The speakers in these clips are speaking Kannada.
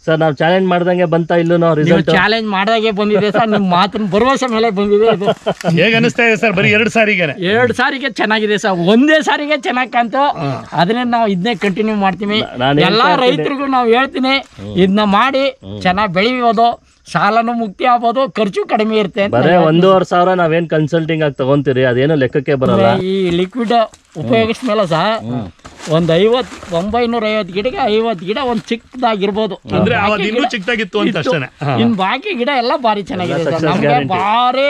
ಸರ್ ನಾವು ಚಾಲೆಂಜ್ ಮಾಡ್ದಂಗೆ ಬಂತಾ ಇಲ್ಲೂ ರಿಸಲ್ಟ್? ಚಾಲೆಂಜ್ ಮಾಡಿದಾಗೆ ಬಂದಿದೆ ಸರ್, ನಿಮ್ಮ ಮಾತಿನ ಭರವಸೆ ಮೇಲೆ ಬಂದಿದೆ ಇದು. ಹೇಗೆ ಅನಿಸ್ತಾ ಇದೆ ಸರ್? ಬರೀ 2 ಸಾರಿಗೆ ಚೆನ್ನಾಗಿದೆ ಸರ್, ಒಂದೇ ಸಾರಿಗೆ ಚೆನ್ನಾಗಿ ಕಾಣ್ತು. ಅದನ್ನೇ ನಾವು ಇದನ್ನೇ ಕಂಟಿನ್ಯೂ ಮಾಡ್ತೀವಿ. ಎಲ್ಲಾ ರೈತರಿಗೂ ನಾವು ಹೇಳ್ತೀನಿ, ಇದನ್ನ ಮಾಡಿ ಚೆನ್ನಾಗಿ ಬೆಳಿಬೋದು, ಸಾಲನು ಮುಕ್ತಿ ಆಗ್ಬೋದು, ಖರ್ಚು ಕಡಿಮೆ ಇರುತ್ತೆ. ಬರೇ 1,500 ನಾವೇನ್ ಕನ್ಸಲ್ಟಿಂಗ್ ಆಗಿ ತಗೊಂತೀರಿ ಅದೇನು ಲೆಕ್ಕಕ್ಕೆ ಬರಲ್ಲ. ಈ ಲಿಕ್ವಿಡ್ ಉಪಯೋಗಿಸ್ಮೇಲೆ ಸಹ ಒಂದು 950 ಗಿಡಕ್ಕೆ 50 ಗಿಡ ಒಂದು ಚಿಕ್ಕದಾಗಿರ್ಬೋದು, ಅಂದ್ರೆ ಇನ್ನೂ ಚಿಕ್ಕದಾಗಿತ್ತು ಅಂತ ಅಷ್ಟೇ. ಇನ್ ಬಾಕಿ ಗಿಡ ಎಲ್ಲ ಭಾರಿ ಚೆನ್ನಾಗಿದೆ ಸರ್, ನಮ್ಗೆ ಭಾರಿ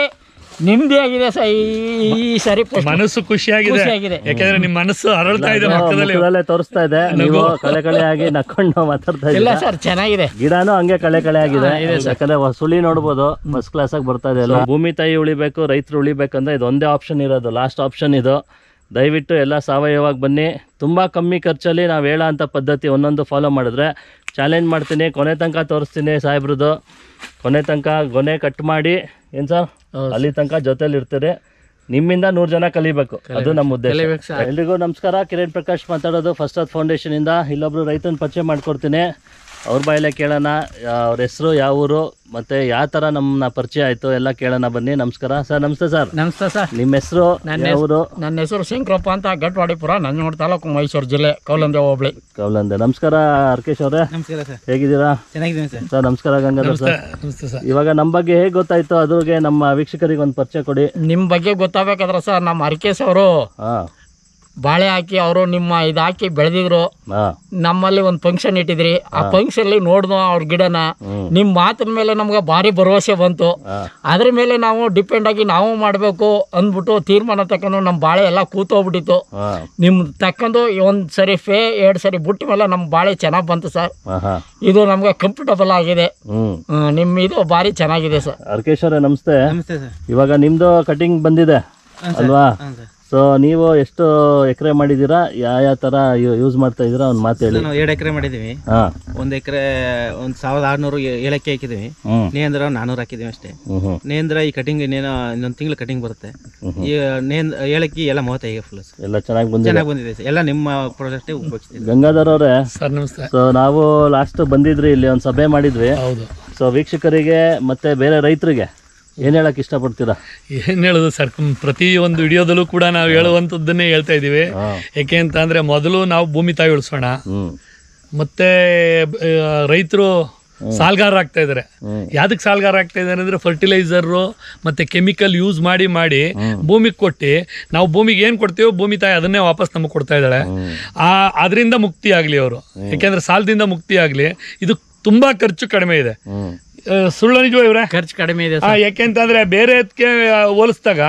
ನಿಮ್ದೇ ಆಗಿದೆ ಸರ್ ಈ ಸರಿ. ಮನಸ್ಸು ಖುಷಿಯಾಗಿದೆ, ಯಾಕಂದ್ರೆ ನಿಮ್ಮ ಮನಸ್ಸು ಅರಳ್ತಾ ಇದೆ, ಮುಖದಲ್ಲೇ ತೋರಿಸ್ತಾ ಇದೆ. ನೀವು ಕಳೆ ಆಗಿ ನಕ್ಕೊಂಡು ಮಾತಾಡ್ತಾ ಇಲ್ಲ ಸರ್, ಚೆನ್ನಾಗಿದೆ. ಗಿಡನೂ ಹಂಗೆ ಕಳೆ ಆಗಿದೆ, ಯಾಕಂದ್ರೆ ಸುಳಿ ನೋಡ್ಬೋದು, ಫಸ್ಟ್ ಕ್ಲಾಸ್ ಆಗಿ ಬರ್ತಾ ಇದೆ ಎಲ್ಲ. ಭೂಮಿ ತಾಯಿ ಉಳಿಬೇಕು, ರೈತರು ಉಳಿಬೇಕಂದ್ರೆ ಇದು ಒಂದೇ ಆಪ್ಷನ್ ಇರೋದು, ಲಾಸ್ಟ್ ಆಪ್ಷನ್ ಇದು. ದಯವಿಟ್ಟು ಎಲ್ಲ ಸಾವಯವವಾಗಿ ಬನ್ನಿ. ತುಂಬ ಕಮ್ಮಿ ಖರ್ಚಲ್ಲಿ ನಾವು ಹೇಳೋ ಅಂಥ ಪದ್ಧತಿ ಒಂದೊಂದು ಫಾಲೋ ಮಾಡಿದ್ರೆ, ಚಾಲೆಂಜ್ ಮಾಡ್ತೀನಿ, ಕೊನೆ ತನಕ ತೋರಿಸ್ತೀನಿ ಸಾಹೇಬ್ರದ್ದು. ಕೊನೆ ತನಕ ಗೊನೆ ಕಟ್ ಮಾಡಿ ಏನು ಸರ್ ಅಲ್ಲಿ ತನಕ ಜೊತೆಲಿ ಇರ್ತೀರಿ. ನಿಮ್ಮಿಂದ 100 ಜನ ಕಲಿಬೇಕು, ಅದು ನಮ್ಮ ಉದ್ದೇಶ. ಎಲ್ರಿಗೂ ನಮಸ್ಕಾರ, ಕಿರಣ್ ಪ್ರಕಾಶ್ ಮಾತಾಡೋದು ಫಸ್ಟ್ ಅರ್ತ್ ಫೌಂಡೇಶನಿಂದ. ಇಲ್ಲೊಬ್ರು ರೈತನ ಪರಿಚಯ ಮಾಡ್ಕೊಡ್ತೀನಿ, ಅವ್ರ ಬಾಯಲ್ಲೇ ಕೇಳೋಣ ಅವ್ರ ಹೆಸರು, ಯಾವ ಊರು, ಮತ್ತೆ ಯಾವ ಥರ ನಮ್ಮನ್ನ ಪರಿಚಯ ಆಯಿತು ಎಲ್ಲ ಕೇಳೋಣ ಬನ್ನಿ. ನಮಸ್ಕಾರ ಸರ್. ನಮಸ್ತೆ ಸರ್. ನಮಸ್ತೆ ಸರ್. ನಿಮ್ಮ ಹೆಸರು? ನನ್ನ ಹೆಸರು ಶಂಕರಪ್ಪ ಅಂತ, ಗಟ್ವಾಡಿಪುರ, ನಂಜನಗೂಡು ತಾಲೂಕು, ಮೈಸೂರು ಜಿಲ್ಲೆ, ಕೌಲಂದೆ ಹೋಬಳಿ. ಕೌಲಂದೆ. ನಮಸ್ಕಾರ ಹರ್ಕೇಶ್ ಅವರೇ. ನಮಸ್ಕಾರ ಸರ್. ಹೇಗಿದ್ದೀರಾ? ಚೆನ್ನಾಗಿದ್ದೀನಿ ಸರ್. ಸರ್ ನಮಸ್ಕಾರ. ಗಂಗಾಧರ್ ಸರ್. ಇವಾಗ ನಮ್ಮ ಬಗ್ಗೆ ಹೇಗೆ ಗೊತ್ತಾಯ್ತು ಅದ್ರಿಗೆ ನಮ್ಮ ವೀಕ್ಷಕರಿಗೆ ಒಂದು ಪರಿಚಯ ಕೊಡಿ. ನಿಮ್ಮ ಬಗ್ಗೆ ಗೊತ್ತಾಗಬೇಕಾದ್ರೆ ಸರ್, ನಮ್ಮ ಹರ್ಕೇಶ್ ಅವರು ಬಾಳೆ ಹಾಕಿ ಅವರು ನಿಮ್ಮ ಇದು ಹಾಕಿ ಬೆಳೆದಿದ್ರು. ನಮ್ಮಲ್ಲಿ ಒಂದು ಫಂಕ್ಷನ್ ಇಟ್ಟಿದ್ರಿ, ಆ ಫಂಕ್ಷನ್ ನೋಡಿದ್ವು ಅವ್ರ ಗಿಡನ. ನಿಮ್ಮ ಮಾತಿನ ಮೇಲೆ ನಮ್ಗೆ ಭಾರಿ ಭರವಸೆ ಬಂತು. ಅದ್ರ ಮೇಲೆ ನಾವು ಡಿಪೆಂಡ್ ಆಗಿ ನಾವು ಮಾಡಬೇಕು ಅಂದ್ಬಿಟ್ಟು ತೀರ್ಮಾನ ತಕೊಂಡು ನಮ್ಮ ಬಾಳೆ ಎಲ್ಲ ಕೂತೋಗ್ಬಿಟ್ಟಿತ್ತು. ನಿಮ್ ತಕ್ಕಂದು 1 ಸರಿ 2 ಸರಿ ಬಿಟ್ಟ ಮೇಲೆ ನಮ್ಮ ಬಾಳೆ ಚೆನ್ನಾಗಿ ಬಂತು ಸರ್. ಇದು ನಮ್ಗೆ ಕಂಫರ್ಟಬಲ್ ಆಗಿದೆ. ನಿಮ್ಮ ಇದು ಭಾರಿ ಚೆನ್ನಾಗಿದೆ ಸರ್. ಹರ್ಕೇಶ್ ಅವರೇ ನಮಸ್ತೆ. ನಮಸ್ತೆ ಸರ್. ಇವಾಗ ನಿಮ್ದು ಕಟಿಂಗ್ ಬಂದಿದೆ ಅಲ್ವಾ? ಸೊ ನೀವು ಎಷ್ಟು ಎಕರೆ ಮಾಡಿದ್ದೀರಾ, ಯಾವ ಥರ ಯೂಸ್ ಮಾಡ್ತಾ ಇದ್ದೀರಾ ಒಂದು ಮಾತು ಹೇಳಿ. ನಾವು 2 ಎಕರೆ ಮಾಡಿದ್ದೀವಿ. 1 ಎಕರೆ 1600 ಏಲಕ್ಕಿ ಹಾಕಿದ್ದೀವಿ. ನೇಂದ್ರ 400 ಹಾಕಿದ್ದೀವಿ ಅಷ್ಟೇ. ನೇಂದ್ರ ಈ ಕಟಿಂಗ್ ಇನ್ನೊಂದು ತಿಂಗಳು ಕಟಿಂಗ್ ಬರುತ್ತೆ. ಈ ಏಲಕ್ಕಿ ಎಲ್ಲ 35 ಫುಲ್ ಎಲ್ಲ ಚೆನ್ನಾಗಿ ಬಂದಿದೆ ಎಲ್ಲ ನಿಮ್ಮ ಪ್ರಾಡಕ್ಟ್ ಉಪಯೋಗಿಸ್ತೀವಿ. ಗಂಗಾಧರ್ ಅವರೇ ಸರ್ ನಮಸ್ತೆ. ಸೊ ನಾವು ಲಾಸ್ಟ್ ಬಂದಿದ್ರಿ, ಇಲ್ಲಿ ಒಂದು ಸಭೆ ಮಾಡಿದ್ವಿ. ಸೊ ವೀಕ್ಷಕರಿಗೆ ಮತ್ತೆ ಬೇರೆ ರೈತರಿಗೆ ಏನು ಹೇಳಕ್ ಇಷ್ಟಪಡ್ತೀರಾ? ಏನು ಹೇಳೋದು ಸರ್, ಪ್ರತಿಯೊಂದು ವಿಡಿಯೋದಲ್ಲೂ ಕೂಡ ನಾವು ಹೇಳುವಂಥದ್ದನ್ನೇ ಹೇಳ್ತಾ ಇದ್ದೀವಿ. ಯಾಕೆ ಅಂತ ಅಂದರೆ, ಮೊದಲು ನಾವು ಭೂಮಿ ತಾಯಿ ಉಳಿಸೋಣ, ಮತ್ತೆ ರೈತರು ಸಾಲ್ಗಾರ ಆಗ್ತಾ ಇದ್ದಾರೆ. ಯಾವ್ದಕ್ಕೆ ಸಾಲ್ಗಾರ ಆಗ್ತಾ ಇದ್ದಾರೆ ಅಂದರೆ, ಫರ್ಟಿಲೈಸರು ಮತ್ತು ಕೆಮಿಕಲ್ ಯೂಸ್ ಮಾಡಿ ಭೂಮಿಗೆ ಕೊಟ್ಟು ನಾವು ಭೂಮಿಗೆ ಏನು ಕೊಡ್ತೀವೋ ಭೂಮಿ ತಾಯಿ ಅದನ್ನೇ ವಾಪಸ್ ನಮಗೆ ಕೊಡ್ತಾ ಇದ್ದಾಳೆ. ಅದರಿಂದ ಮುಕ್ತಿ ಆಗಲಿ ಅವರು, ಯಾಕೆಂದರೆ ಸಾಲದಿಂದ ಮುಕ್ತಿ ಆಗಲಿ. ಇದು ತುಂಬ ಖರ್ಚು ಕಡಿಮೆ ಇದೆ. ಸುಳ್ಳು ನಿಜವ ಇವ್ರೆ? ಖರ್ಚು ಕಡಿಮೆ ಇದೆ. ಯಾಕೆಂತಂದ್ರೆ ಬೇರೆದಕ್ಕೆ ಹೋಲಿಸಿದಾಗ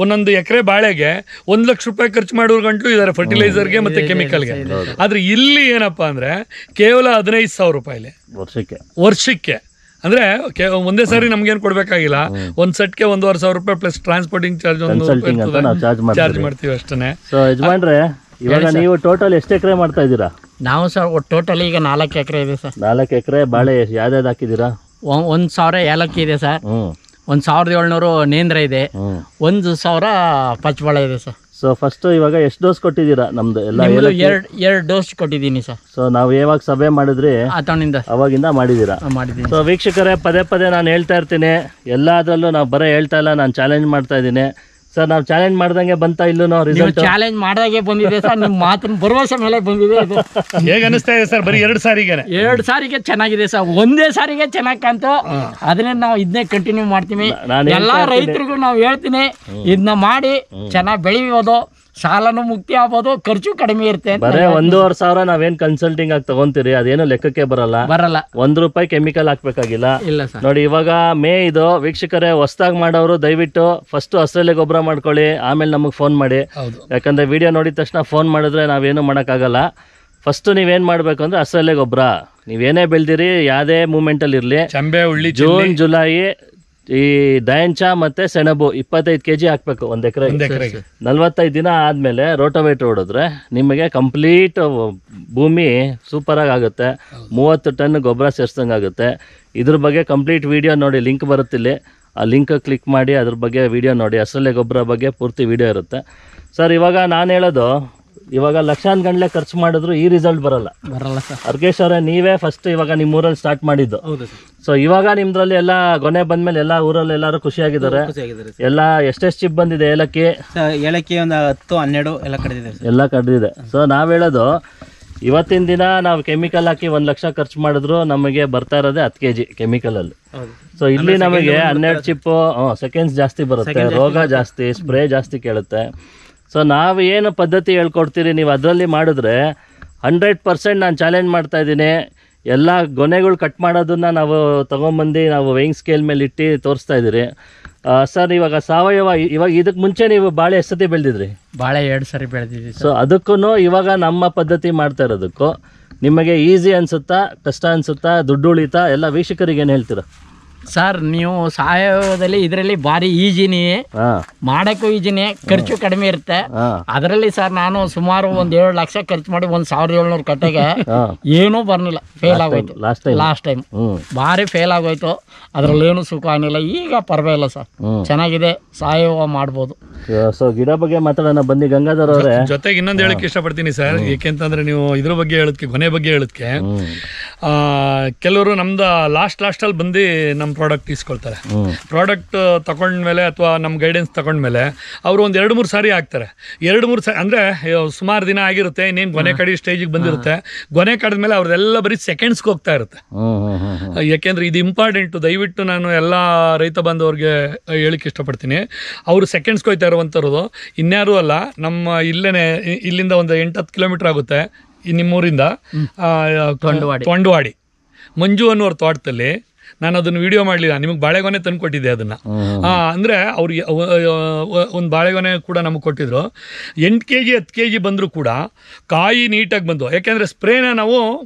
ಒಂದೊಂದು ಎಕರೆ ಬಾಳೆಗೆ 1 ಲಕ್ಷ ರೂಪಾಯಿ ಖರ್ಚು ಮಾಡೋರು ಗಂಟು ಇದಾರೆ, ಫರ್ಟಿಲೈಸರ್ಗೆ ಮತ್ತೆ ಕೆಮಿಕಲ್ಗೆ. ಆದ್ರೆ ಇಲ್ಲಿ ಏನಪ್ಪಾ ಅಂದ್ರೆ ಕೇವಲ 15,000 ರೂಪಾಯಿಲಿ ವರ್ಷಕ್ಕೆ. ಅಂದ್ರೆ ಒಂದೇ ಸಾರಿ ನಮ್ಗೇನು ಕೊಡ್ಬೇಕಾಗಿಲ್ಲ, ಒಂದ್ ಸೆಟ್ಗೆ 1,500 ರೂಪಾಯಿ ಪ್ಲಸ್ ಟ್ರಾನ್ಸ್ಪೋರ್ಟಿಂಗ್ ಚಾರ್ಜ್ ಚಾರ್ಜ್ ಮಾಡ್ತೀವಿ ಅಷ್ಟೇ. ಯಜಮಾನ್ರೆ, ಇವಾಗ ನೀವು ಟೋಟಲ್ ಎಷ್ಟು ಎಕರೆ ಮಾಡ್ತಾ ಇದ್ದೀರಾ? ನಾವು ಸರ್ ಟೋಟಲ್ ಈಗ 4 ಎಕರೆ ಇದೆ ಸರ್. 4 ಎಕರೆ ಬಾಳೆ ಯಾವ್ದಾವ್ದು ಹಾಕಿದ್ದೀರಾ? 1,000 ಏಲಕ್ಕಿ ಇದೆ ಸರ್, 1,700 ನೇಂದ್ರ ಇದೆ, 1,000 ಪಚ್ಚಬಾಳೆ ಇದೆ ಸರ್. ಸೊ ಫಸ್ಟ್ ಇವಾಗ ಎಷ್ಟು ಡೋಸ್ ಕೊಟ್ಟಿದ್ದೀರಾ? ನಮ್ದು ಎಲ್ಲ 2 ಡೋಸ್ ಕೊಟ್ಟಿದ್ದೀನಿ ಸರ್. ಸೊ ನಾವು ಯಾವಾಗ ಸಭೆ ಮಾಡಿದ್ರಿ ಅವಾಗಿಂದ ಮಾಡಿದ್ದೀರಾ? ಮಾಡಿದ್ದೀನಿ. ಸೊ ವೀಕ್ಷಕರೇ, ಪದೇ ನಾನು ಹೇಳ್ತಾ ಇರ್ತೀನಿ, ಎಲ್ಲದರಲ್ಲೂ ನಾವು ಬರೀ ಹೇಳ್ತಾ ಇಲ್ಲ, ನಾನು ಚಾಲೆಂಜ್ ಮಾಡ್ತಾ ಇದ್ದೀನಿ. ಸರ್ ನಾವು ಚಾಲೆಂಜ್ ಮಾಡ್ದಂಗೆ ಬಂತಾ ಇಲ್ಲೂ ರಿಸಲ್ಟ್? ಚಾಲೆಂಜ್ ಮಾಡಿದಾಗೆ ಬಂದಿದೆ ಸರ್, ನಿಮ್ಮ ಮಾತಿನ ಭರವಸೆ ಮೇಲೆ ಬಂದಿದೆ ಇದು. ಹೇಗೆ ಅನಿಸ್ತಾ ಇದೆ ಸರ್? ಬರೀ 2 ಸಾರಿಗೆ ಚೆನ್ನಾಗಿದೆ ಸರ್, ಒಂದೇ ಸಾರಿಗೆ ಚೆನ್ನಾಗಿ ಕಾಣ್ತು. ಅದನ್ನೇ ನಾವು ಇದನ್ನೇ ಕಂಟಿನ್ಯೂ ಮಾಡ್ತೀವಿ. ಎಲ್ಲಾ ರೈತರಿಗೂ ನಾವು ಹೇಳ್ತೀನಿ, ಇದನ್ನ ಮಾಡಿ ಚೆನ್ನಾಗಿ ಬೆಳಿಬೋದು, ಸಾಲನು ಮುಕ್ತಿ ಆಗ್ಬೋದು, ಖರ್ಚು ಕಡಿಮೆ ಇರುತ್ತೆ. ಬರೇ 1,500 ನಾವೇನ್ ಕನ್ಸಲ್ಟಿಂಗ್ ಆಗಿ ತಗೊಂತೀರಿ ಅದೇನು ಲೆಕ್ಕಕ್ಕೆ ಬರಲ್ಲ. 1 ರೂಪಾಯಿ ಕೆಮಿಕಲ್ ಹಾಕ್ಬೇಕಾಗಿಲ್ಲ. ನೋಡಿ ಇವಾಗ ಮೇ ಇದು. ವೀಕ್ಷಕರೇ, ಹೊಸದಾಗಿ ಮಾಡೋರು ದಯವಿಟ್ಟು ಫಸ್ಟ್ ಹಸಿರೆಲೆ ಗೊಬ್ಬರ ಮಾಡ್ಕೊಳ್ಳಿ, ಆಮೇಲೆ ನಮಗೆ ಫೋನ್ ಮಾಡಿ. ಯಾಕಂದ್ರೆ ವಿಡಿಯೋ ನೋಡಿದ ತಕ್ಷಣ ಫೋನ್ ಮಾಡಿದ್ರೆ ನಾವೇನು ಮಾಡೋಕ್ಕಾಗಲ್ಲ. ಫಸ್ಟ್ ನೀವೇನ್ ಮಾಡ್ಬೇಕು ಅಂದ್ರೆ ಹಸಿರೆಲೆ ಗೊಬ್ಬರ ನೀವೇನೇ ಬೆಳೆದಿರಿ, ಯಾವುದೇ ಮೂಮೆಂಟಲ್ಲಿ ಇರಲಿ, ಜೂನ್ ಜುಲೈ ಈ ದಯಂಚ ಮತ್ತೆ ಸೆಣಬು 25 kg ಹಾಕ್ಬೇಕು 1 ಎಕರೆಗೆ. 45 ದಿನ ಆದ್ಮೇಲೆ ರೋಟೋವೇಟರ್ ಹೊಡೆದ್ರೆ ನಿಮಗೆ ಕಂಪ್ಲೀಟ್ ಭೂಮಿ ಸೂಪರ್ ಆಗುತ್ತೆ. 30 ಟನ್ ಗೊಬ್ಬರ ಸೇರ್ಸಂಗೆ ಆಗುತ್ತೆ. ಇದ್ರ ಬಗ್ಗೆ ಕಂಪ್ಲೀಟ್ ವಿಡಿಯೋ ನೋಡಿ, ಲಿಂಕ್ ಬರುತ್ತಿಲ್ಲಿ, ಆ ಲಿಂಕ್ ಕ್ಲಿಕ್ ಮಾಡಿ ಅದ್ರ ಬಗ್ಗೆ ವಿಡಿಯೋ ನೋಡಿ. ಹಸಿರೆಲೆ ಗೊಬ್ಬರ ಬಗ್ಗೆ ಪೂರ್ತಿ ವಿಡಿಯೋ ಇರುತ್ತೆ. ಸರ್ ಇವಾಗ ನಾನು ಹೇಳೋದು, ಇವಾಗ ಲಕ್ಷಾನ್ಗಂಟ್ಲೆ ಖರ್ಚು ಮಾಡಿದ್ರು ಈ ರಿಸಲ್ಟ್ ಬರಲ್ಲ ಸರ್. ಅರ್ಗೇಶ್ ಅವರೇ, ನೀವೇ ಫಸ್ಟ್ ಇವಾಗ ನಿಮ್ಮ ಊರಲ್ಲಿ ಸ್ಟಾರ್ಟ್ ಮಾಡಿದ್ದು. ಹೌದು ಸರ್, ಸೊ ಇವಾಗ ನಿಮ್ದ್ರಲ್ಲಿ ಎಲ್ಲ ಗೊನೆ ಬಂದ್ಮೇಲೆ ಎಲ್ಲ ಊರಲ್ಲಿ ಎಲ್ಲರೂ ಖುಷಿಯಾಗಿದ್ದಾರೆ. ಖುಷಿಯಾಗಿದ್ದಾರೆ ಸರ್. ಎಲ್ಲ ಎಷ್ಟೆಷ್ಟು ಚಿಪ್ ಬಂದಿದೆ ಏಲಕ್ಕಿ? ಸರ್ ಏಲಕ್ಕಿ ಒಂದು 10-12 ಎಲ್ಲ ಕಡಿದಿದೆ ಸರ್. ಎಲ್ಲ ಕಡ್ದಿದೆ. ಸೊ ನಾವ್ ಹೇಳೋದು ಇವತ್ತಿನ ದಿನ ನಾವು ಕೆಮಿಕಲ್ ಹಾಕಿ 1 ಲಕ್ಷ ಖರ್ಚು ಮಾಡಿದ್ರು ನಮಗೆ ಬರ್ತಾ ಇರೋದೇ 10 kg ಕೆಮಿಕಲಲ್ಲಿ. ಹೌದು ಸೊ ಇಲ್ಲಿ ನಮಗೆ 12 ಚಿಪ್ಪು ಸೆಕೆಂಡ್ಸ್ ಜಾಸ್ತಿ ಬರುತ್ತೆ, ರೋಗ ಜಾಸ್ತಿ, ಸ್ಪ್ರೇ ಜಾಸ್ತಿ ಕೇಳುತ್ತೆ. ಸೊ ನಾವು ಏನು ಪದ್ಧತಿ ಹೇಳ್ಕೊಡ್ತೀರಿ ನೀವು ಅದರಲ್ಲಿ ಮಾಡಿದ್ರೆ 100% ನಾನು ಚಾಲೆಂಜ್ ಮಾಡ್ತಾ ಇದ್ದೀನಿ. ಎಲ್ಲ ಗೊನೆಗಳು ಕಟ್ ಮಾಡೋದನ್ನ ನಾವು ತೊಗೊಂಬಂದು ನಾವು ವೇಯಿಂಗ್ ಸ್ಕೇಲ್ ಮೇಲೆ ಇಟ್ಟು ತೋರಿಸ್ತಾ ಇದ್ದೀರಿ. ಸರ್ ಇವಾಗ ಸಾವಯವ, ಇವಾಗ ಇದಕ್ಕೆ ಮುಂಚೆ ನೀವು ಬಾಳೆ ಎಷ್ಟು ಸತಿ ಬೆಳೆದಿದ್ರಿ? ಬಾಳೆ 2 ಸರಿ ಬೆಳೆದಿದ್ದೀವಿ. ಸೊ ಅದಕ್ಕೂ ಇವಾಗ ನಮ್ಮ ಪದ್ಧತಿ ಮಾಡ್ತಾ ಇರೋದಕ್ಕೂ ನಿಮಗೆ ಈಸಿ ಅನ್ಸುತ್ತಾ, ಕಷ್ಟ ಅನ್ಸುತ್ತಾ, ದುಡ್ಡು ಉಳಿತಾ? ಎಲ್ಲ ವೀಕ್ಷಕರಿಗೆ ಏನು ಹೇಳ್ತೀರಾ ಸರ್? ನೀವು ಸಾವಯವದಲ್ಲಿ ಇದರಲ್ಲಿ ಭಾರಿ ಈಜಿನೇ, ಮಾಡಕ್ಕೂ ಈಜಿನೇ, ಖರ್ಚು ಕಡಿಮೆ ಇರುತ್ತೆ. ಅದರಲ್ಲಿ ಸರ್ ನಾನು ಸುಮಾರು 1 ಲಕ್ಷ ಖರ್ಚು ಮಾಡಿ 1700 ಕಟ್ಟೆಗೆ ಏನೂ ಬರ್ಲಿಲ್ಲ, ಫೇಲ್ ಆಗೋಯ್ತು ಲಾಸ್ಟ್ ಟೈಮ್. ಭಾರಿ ಫೇಲ್ ಆಗೋಯ್ತು, ಅದ್ರಲ್ಲಿ ಏನು ಸುಖ ಆಗಿಲ್ಲ. ಈಗ ಪರವಾಗಿಲ್ಲ ಸರ್, ಚೆನ್ನಾಗಿದೆ, ಸಾವಯವ ಮಾಡ್ಬೋದು. ಸೊ ಗಿಡ ಬಗ್ಗೆ ಮಾತಾಡೋಣ ಬನ್ನಿ ಗಂಗಾಧರ್ ಅವರೇ. ಜೊತೆಗೆ ಇನ್ನೊಂದು ಹೇಳಕ್ಕೆ ಇಷ್ಟಪಡ್ತೀನಿ ಸರ್, ಏಕೆಂತಂದ್ರೆ ನೀವು ಇದ್ರ ಬಗ್ಗೆ ಹೇಳೋದಕ್ಕೆ, ಗೊನೆ ಬಗ್ಗೆ ಹೇಳೋದಕ್ಕೆ ಕೆಲವರು ನಮ್ದು ಲಾಸ್ಟಲ್ಲಿ ಬಂದು ನಮ್ಮ ಪ್ರಾಡಕ್ಟ್ ಇಸ್ಕೊಳ್ತಾರೆ. ಪ್ರಾಡಕ್ಟ್ ತಗೊಂಡ್ಮೇಲೆ ಅಥವಾ ನಮ್ಮ ಗೈಡೆನ್ಸ್ ತಗೊಂಡ್ಮೇಲೆ ಅವರು ಒಂದು 2-3 ಸಾರಿ ಹಾಕ್ತಾರೆ. 2-3 ಸಾರಿ ಅಂದರೆ ಸುಮಾರು ದಿನ ಆಗಿರುತ್ತೆ, ಇನ್ನೇನು ಗೊನೆ ಕಡಿ ಸ್ಟೇಜಿಗೆ ಬಂದಿರುತ್ತೆ. ಗೊನೆ ಕಡಿದ್ಮೇಲೆ ಅವ್ರದ್ದೆಲ್ಲ ಬರೀ ಸೆಕೆಂಡ್ಸ್ಗೆ ಹೋಗ್ತಾ ಇರುತ್ತೆ. ಯಾಕೆಂದರೆ ಇದು ಇಂಪಾರ್ಟೆಂಟು, ದಯವಿಟ್ಟು ನಾನು ಎಲ್ಲ ರೈತ ಬಾಂಧವರಿಗೆ ಹೇಳಿಕ್ಕೆ ಇಷ್ಟಪಡ್ತೀನಿ. ಅವರು ಸೆಕೆಂಡ್ಸ್ಗೆ ಹೋಗ್ತಾ ಇರುವಂಥದ್ದು ಇನ್ಯಾರೂ ಅಲ್ಲ, ನಮ್ಮ ಇಲ್ಲಿಂದ ಒಂದು 8-10 ಕಿಲೋಮೀಟರ್ ಆಗುತ್ತೆ ನಿಮ್ಮೂರಿಂದ ತೊಂಡವಾಡಿ ಮಂಜು ಅನ್ನೋರ ತೋಟದಲ್ಲಿ. ನಾನು ಅದನ್ನು ವಿಡಿಯೋ ಮಾಡಲಿಲ್ಲ, ನಿಮಗೆ ಬಾಳೆಗೊನೆ ತಂದು ಕೊಟ್ಟಿದ್ದೆ ಅದನ್ನು. ಅಂದರೆ ಅವ್ರಿಗೆ ಒಂದು ಬಾಳೆಗೊನೆ ಕೂಡ ನಮಗೆ ಕೊಟ್ಟಿದ್ರು. 8 kg 10 kg ಬಂದರೂ ಕೂಡ ಕಾಯಿ ನೀಟಾಗಿ ಬಂದು. ಯಾಕೆಂದರೆ ಸ್ಪ್ರೇನ ನಾವು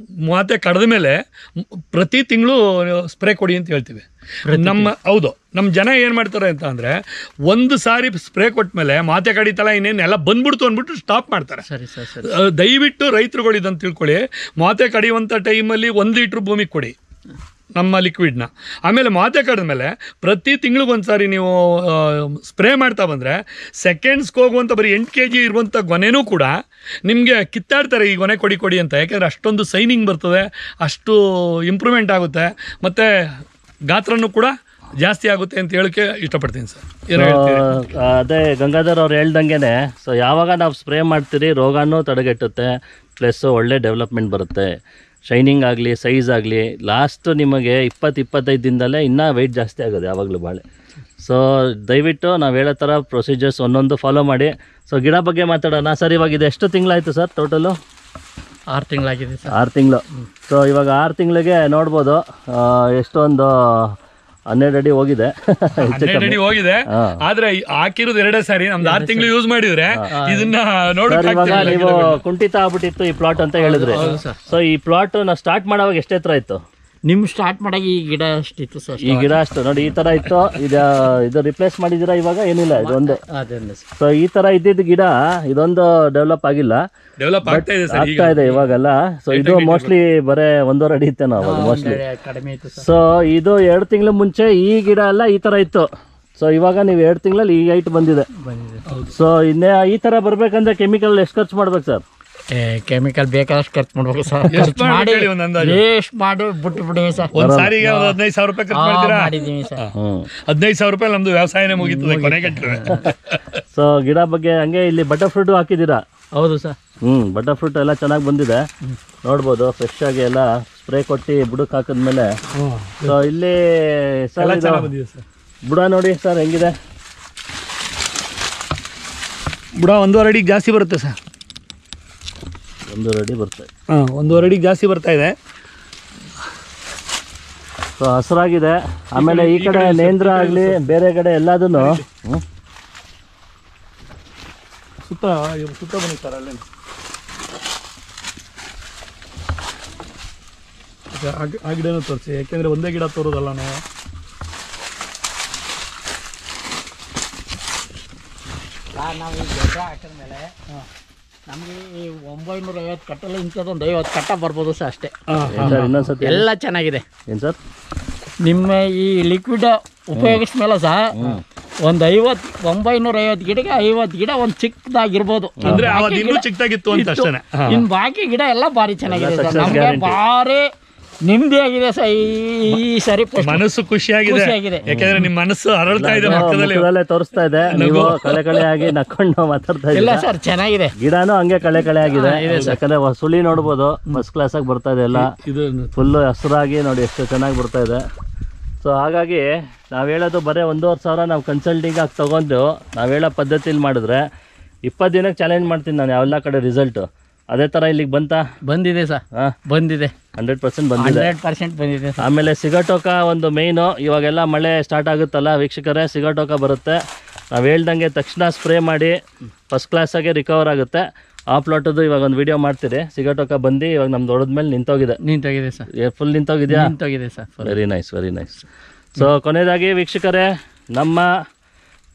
ಮಾತೆ ಕಡ್ದ ಮೇಲೆ ಪ್ರತಿ ತಿಂಗಳು ಸ್ಪ್ರೇ ಕೊಡಿ ಅಂತ ಹೇಳ್ತೀವಿ. ನಮ್ಮ ಜನ ಏನು ಮಾಡ್ತಾರೆ ಅಂತ ಅಂದರೆ, ಒಂದು ಸಾರಿ ಸ್ಪ್ರೇ ಕೊಟ್ಟ ಮೇಲೆ ಮಾತೆ ಕಡಿತಲ್ಲ, ಇನ್ನೇನೆಲ್ಲ ಬಂದ್ಬಿಡ್ತು ಅಂದ್ಬಿಟ್ಟು ಸ್ಟಾಪ್ ಮಾಡ್ತಾರೆ. ದಯವಿಟ್ಟು ರೈತರುಗಳು ಇದನ್ನು ತಿಳ್ಕೊಳ್ಳಿ. ಮಾತೆ ಕಡಿಯುವಂಥ ಟೈಮಲ್ಲಿ 1 ಲೀಟ್ರ್ ಭೂಮಿಗೆ ಕೊಡಿ ನಮ್ಮ ಲಿಕ್ವಿಡ್ನ. ಆಮೇಲೆ ಮಾತೆ ಕಡಿದ್ಮೇಲೆ ಪ್ರತಿ ತಿಂಗಳಿಗೊಂದು ಸಾರಿ ನೀವು ಸ್ಪ್ರೇ ಮಾಡ್ತಾ ಬಂದರೆ ಸೆಕೆಂಡ್ಸ್ಗೆ ಹೋಗುವಂಥ ಬರೀ 8 kg ಇರುವಂಥ ಗೊನೆನೂ ಕೂಡ ನಿಮಗೆ ಕಿತ್ತಾಡ್ತಾರೆ ಈ ಗೊನೆ ಕೊಡಿ ಅಂತ. ಯಾಕೆಂದರೆ ಅಷ್ಟೊಂದು ಸೈನಿಂಗ್ ಬರ್ತದೆ, ಅಷ್ಟು ಇಂಪ್ರೂವ್ಮೆಂಟ್ ಆಗುತ್ತೆ, ಮತ್ತು ಗಾತ್ರನೂ ಕೂಡ ಜಾಸ್ತಿ ಆಗುತ್ತೆ ಅಂತ ಹೇಳಕ್ಕೆ ಇಷ್ಟಪಡ್ತೀನಿ ಸರ್. ಅದೇ ಗಂಗಾಧರ್ ಅವ್ರು ಹೇಳ್ದಂಗೆ, ಸೊ ಯಾವಾಗ ನಾವು ಸ್ಪ್ರೇ ಮಾಡ್ತೀರಿ ರೋಗನೂ ತಡೆಗಟ್ಟುತ್ತೆ, ಪ್ಲಸ್ ಒಳ್ಳೆ ಡೆವಲಪ್ಮೆಂಟ್ ಬರುತ್ತೆ. ಶೈನಿಂಗ್ ಆಗಲಿ, ಸೈಜ್ ಆಗಲಿ, ಲಾಸ್ಟ್ ನಿಮಗೆ 20-25 ದಿನದಲ್ಲೇ ಇನ್ನೂ ವೆಯ್ಟ್ ಜಾಸ್ತಿ ಆಗೋದು ಯಾವಾಗಲೂ ಬಾಳೆ. ಸೊ ದಯವಿಟ್ಟು ನಾವು ಹೇಳೋ ಥರ ಪ್ರೊಸೀಜರ್ಸ್ ಒಂದೊಂದು ಫಾಲೋ ಮಾಡಿ. ಸೊ ಗಿಡ ಬಗ್ಗೆ ಮಾತಾಡೋಣ ಸರ್. ಇವಾಗ ಇದು ಎಷ್ಟು ತಿಂಗಳಾಯಿತು ಸರ್ ಟೋಟಲು? 6 ತಿಂಗಳಾಗಿದೆ ಸರ್. 6 ತಿಂಗಳು. ಸೊ ಇವಾಗ 6 ತಿಂಗಳಿಗೆ ನೋಡ್ಬೋದು ಎಷ್ಟೊಂದು 12 ಅಡಿ ಹೋಗಿದೆ. 12 ಅಡಿ ಹೋಗಿದೆ. ಆದ್ರೆ ಹಾಕಿರೋದು 2 ಸಾರಿ, ನಮ್ದು 6 ತಿಂಗಳು ಯೂಸ್ ಮಾಡಿದ್ರೆ ಇದನ್ನ ಇವಾಗ ನೀವು ಕುಂಠಿತ ಆಗ್ಬಿಟ್ಟಿತ್ತು ಈ ಪ್ಲಾಟ್ ಅಂತ ಹೇಳಿದ್ರೆ. ಸೊ ಈ ಪ್ಲಾಟ್ ನಾವು ಸ್ಟಾರ್ಟ್ ಮಾಡೋವಾಗ ಎಷ್ಟು ಎತ್ತರ ಇತ್ತು? ನಿಮ್ ಸ್ಟಾರ್ಟ್ ಮಾಡಾಗ ಈ ಗಿಡ ಅಷ್ಟಿತ್ತು ಸರ್. ಈ ಗಿಡ ಅಷ್ಟು ನೋಡಿ, ಈ ತರ ಇತ್ತು. ಇದು ರಿಪ್ಲೇಸ್ ಮಾಡಿದ್ದೀರಾ ಇವಾಗ? ಏನಿಲ್ಲ, ಇದೊಂದು. ಸೊ ಈ ತರ ಇದ್ದಿದ್ದು ಗಿಡ ಇದೊಂದು ಡೆವಲಪ್ ಆಗಿಲ್ಲ, ಆಗ್ತಾ ಇದೆ ಇವಾಗೆಲ್ಲ. ಸೊ ಇದು ಮೋಸ್ಟ್ಲಿ ಬರೇ 1.5 ಅಡಿ ಇತ್ತೆ ನಾವು ಮೋಸ್ಟ್ಲಿ. ಸೊ ಇದು 2 ತಿಂಗಳ ಮುಂಚೆ ಈ ಗಿಡ ಎಲ್ಲ ಈ ತರ ಇತ್ತು. ಸೊ ಇವಾಗ ನೀವು 2 ತಿಂಗಳಲ್ಲಿ ಈ ಹೈಟ್ ಬಂದಿದೆ. ಸೊ ಇನ್ನೇ ಈ ತರ ಬರ್ಬೇಕಂದ್ರೆ ಕೆಮಿಕಲ್ ಎಷ್ಟು ಖರ್ಚು ಮಾಡ್ಬೇಕು ಸರ್? ಕೆಮಿಕಲ್ ಬೇಕಾದಷ್ಟು ಖರ್ಚು ಮಾಡ್ಬೇಕು ಸರ್. ವೇಸ್ಟ್ ಮಾಡಿ ಬಿಟ್ಟು ಸರ್. ಒಂದ್ ಸಾರಿಗೆ 15,000 ರೂಪಾಯಿ ಖರ್ಚು ಮಾಡಿದೀವಿ ಸರ್. 15,000 ರೂಪಾಯಿ ನಮ್ದು ವ್ಯವಸಾಯನೇ ಮುಗೀತದೆ ಕೊನೆಗಟ್ಟರೆ. ಸೊ ಗಿಡ ಬಗ್ಗೆ ಹಂಗೆ ಇಲ್ಲಿ ಬಟರ್ ಫ್ರೂಟ್ ಹಾಕಿದ್ದೀರಾ? ಹೌದು ಸರ್. ಬಟರ್ ಫ್ರೂಟ್ ಎಲ್ಲ ಚೆನ್ನಾಗಿ ಬಂದಿದೆ, ನೋಡ್ಬೋದು. ಫ್ರೆಶ್ ಆಗಿ ಎಲ್ಲ ಸ್ಪ್ರೇ ಕೊಟ್ಟು ಬುಡಕ್ಕೆ ಹಾಕಿದ್ಮೇಲೆ. ಸೊ ಇಲ್ಲಿ ಸರ್ ಬುಡ ನೋಡಿ ಸರ್ ಹೆಂಗಿದೆ. ಬುಡ 1.5 ಅಡಿಗೆ ಜಾಸ್ತಿ ಬರುತ್ತೆ ಸರ್. 1.5 ಅಡಿ ಬರ್ತದೆ. 1.5 ಅಡಿಗೆ ಜಾಸ್ತಿ ಬರ್ತಾ ಇದೆ. ಸೊ ಹಸಿರಾಗಿದೆ. ಆಮೇಲೆ ಈ ಕಡೆ ನೇಂದ್ರ ಆಗಲಿ ಬೇರೆ ಕಡೆ ಎಲ್ಲದನ್ನು ಸುತ್ತ ಬನ್ನಿ ಸರ್. ಅಲ್ಲೇ ಆ ಗಿಡನೂ ತೋರಿಸಿ, ಯಾಕೆಂದರೆ ಒಂದೇ ಗಿಡ ತೋರೋದಲ್ಲ ನಾವು. ನಾವು ಈ ಗೊಬ್ಬರ ಹಾಕಿದ್ಮೇಲೆ ನಮಗೆ ಈ 950 ಕಟ್ಟಲ್ಲಿ ಇಂಥದ್ದೊಂದು 50 ಕಟ್ಟ ಬರ್ಬೋದು ಸರ್ ಅಷ್ಟೇ. ಇನ್ನೊಂದ್ಸತಿ ಎಲ್ಲ ಚೆನ್ನಾಗಿದೆ. ಏನು ಸರ್? ನಿಮ್ಮ ಈ ಲಿಕ್ವಿಡ್ ಉಪಯೋಗಿಸ್ಮೇಲೆ ಸಹ ಒಂದು 950 ಗಿಡಕ್ಕೆ 50 ಗಿಡ ಒಂದು ಚಿಕ್ಕದಾಗಿರ್ಬೋದು. ಅಂದ್ರೆ ಅವತ್ತು ಇನ್ನೂ ಚಿಕ್ಕದಾಗಿತ್ತು ಅಂತ ಅಷ್ಟೇನೆ. ಇನ್ನು ಬಾಕಿ ಗಿಡ ಎಲ್ಲ ಭಾರಿ ಚೆನ್ನಾಗಿದೆ ಸರ್. ನಮಗೆ ಭಾರಿ ನಿಮ್ದೇ ಆಗಿದೆ ಸರ್ ಈ ಸರಿ. ಮನಸ್ಸು ಖುಷಿಯಾಗಿದೆ, ಯಾಕಂದ್ರೆ ನಿಮ್ ಮನಸ್ಸು ಅರಳ್ತಾ ಇದೆ, ಮುಖದಲ್ಲೇ ತೋರಿಸ್ತಾ ಇದೆ. ನೀವು ಕಳೆ ಆಗಿ ನಕ್ಕೊಂಡು ಮಾತಾಡ್ತಾ ಇಲ್ಲ ಇಲ್ಲ ಸರ್, ಚೆನ್ನಾಗಿದೆ. ಗಿಡನೂ ಹಂಗೆ ಕಳೆ ಆಗಿದೆ. ಯಾಕಂದ್ರೆ ಸುಳಿ ನೋಡ್ಬೋದು, ಫಸ್ಟ್ ಕ್ಲಾಸ್ ಆಗಿ ಬರ್ತಾ ಇದೆ ಎಲ್ಲ, ಫುಲ್ ಹಸಿರಾಗಿ ನೋಡಿ ಎಷ್ಟು ಚೆನ್ನಾಗಿ ಬರ್ತಾ ಇದೆ. ಸೊ ಹಾಗಾಗಿ ನಾವು ಹೇಳೋದು ಬರೀ 1,500 ನಾವು ಕನ್ಸಲ್ಟಿಂಗ್ ಆಗಿ ತೊಗೊಂಡು ನಾವು ಹೇಳೋ ಪದ್ಧತಿಲಿ ಮಾಡಿದ್ರೆ 20 ದಿನಕ್ಕೆ ಚಾಲೆಂಜ್ ಮಾಡ್ತೀನಿ ನಾನು ಎಲ್ಲ ಕಡೆ ರಿಸಲ್ಟು. ಅದೇ ಥರ ಇಲ್ಲಿಗೆ ಬಂದಿದೆ ಸರ್. ಬಂದಿದೆ 100% ಬಂದಿದೆ. 100% ಬಂದಿದೆ. ಆಮೇಲೆ ಸಿಗಟೋಕ ಒಂದು ಮೇಯ್ನು. ಇವಾಗೆಲ್ಲ ಮಳೆ ಸ್ಟಾರ್ಟ್ ಆಗುತ್ತಲ್ಲ ವೀಕ್ಷಕರೇ, ಸಿಗಟೋಕ ಬರುತ್ತೆ. ನಾವು ಹೇಳ್ದಂಗೆ ತಕ್ಷಣ ಸ್ಪ್ರೇ ಮಾಡಿ ಫಸ್ಟ್ ಕ್ಲಾಸಾಗೆ ರಿಕವರ್ ಆಗುತ್ತೆ. ಆ ಪ್ಲಾಟದ್ದು ಇವಾಗ ಒಂದು ವಿಡಿಯೋ ಮಾಡ್ತೀರಿ. ಸಿಗಟೋಕ ಬಂದು ಇವಾಗ ನಮ್ದು ಹೊಡೆದ್ಮೇಲೆ ನಿಂತೋಗಿದೆ ಸರ್. ಫುಲ್ ನಿಂತೋಗಿದೆಯಾ? ನಿಂತೋಗಿದೆ ಸರ್. Very nice. ಸೊ ಕೊನೆಯದಾಗಿ ವೀಕ್ಷಕರೇ, ನಮ್ಮ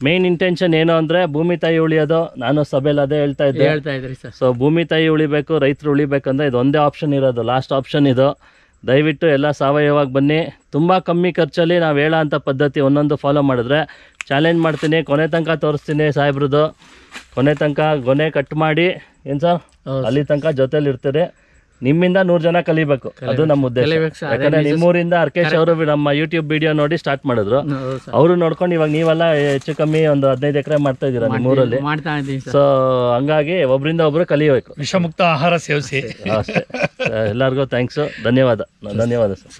ಮೇನ್ ಇಂಟೆನ್ಷನ್ ಏನು ಅಂದರೆ ಭೂಮಿ ತಾಯಿ ಉಳಿಯೋದು. ನಾನು ಸಭೆಯಲ್ಲಿ ಅದೇ ಹೇಳ್ತಾ ಇದ್ರಿ ಸರ್. ಸೊ ಭೂಮಿ ತಾಯಿ ಉಳಿಬೇಕು, ರೈತರು ಉಳಿಬೇಕಂದ್ರೆ ಇದು ಒಂದೇ ಆಪ್ಷನ್ ಇರೋದು, ಲಾಸ್ಟ್ ಆಪ್ಷನ್ ಇದು. ದಯವಿಟ್ಟು ಎಲ್ಲ ಸಾವಯವವಾಗಿ ಬನ್ನಿ. ತುಂಬ ಕಮ್ಮಿ ಖರ್ಚಲ್ಲಿ ನಾವು ಹೇಳೋ ಅಂಥ ಪದ್ಧತಿ ಒಂದೊಂದು ಫಾಲೋ ಮಾಡಿದ್ರೆ ಚಾಲೆಂಜ್ ಮಾಡ್ತೀನಿ. ಕೊನೆ ತನಕ ತೋರಿಸ್ತೀನಿ ಸಾಹೇಬ್ರದ್ದು. ಕೊನೆ ತನಕ ಗೊನೆ ಕಟ್ ಮಾಡಿ ಏನು ಸರ್ ಅಲ್ಲಿ ತನಕ ಜೊತೆಲಿ ಇರ್ತೀರಿ. ನಿಮ್ಮಿಂದ 100 ಜನ ಕಲಿಬೇಕು, ಅದು ನಮ್ಮ ಉದ್ದೇಶ. ಯಾಕಂದ್ರೆ ನಿಮ್ಮೂರಿಂದ ಅರ್ಕೇಶ್ ಅವರು ನಮ್ಮ ಯೂಟ್ಯೂಬ್ ವಿಡಿಯೋ ನೋಡಿ ಸ್ಟಾರ್ಟ್ ಮಾಡಿದ್ರು. ಅವರು ನೋಡ್ಕೊಂಡು ಇವಾಗ ನೀವೆಲ್ಲ ಹೆಚ್ಚು ಕಮ್ಮಿ ಒಂದು 15 ಎಕರೆ ಮಾಡ್ತಾ ಇದ್ದೀರಾ ನಿಮ್ಮೂರಲ್ಲಿ. ಸೊ ಹಂಗಾಗಿ ಒಬ್ರಿಂದ ಒಬ್ರು ಕಲಿಬೇಕು, ವಿಷಮುಕ್ತ ಆಹಾರ ಸೇವಿಸಿ ಅಷ್ಟೇ. ಎಲ್ಲರಿಗೂ ಥ್ಯಾಂಕ್ಸು, ಧನ್ಯವಾದ ಸರ್.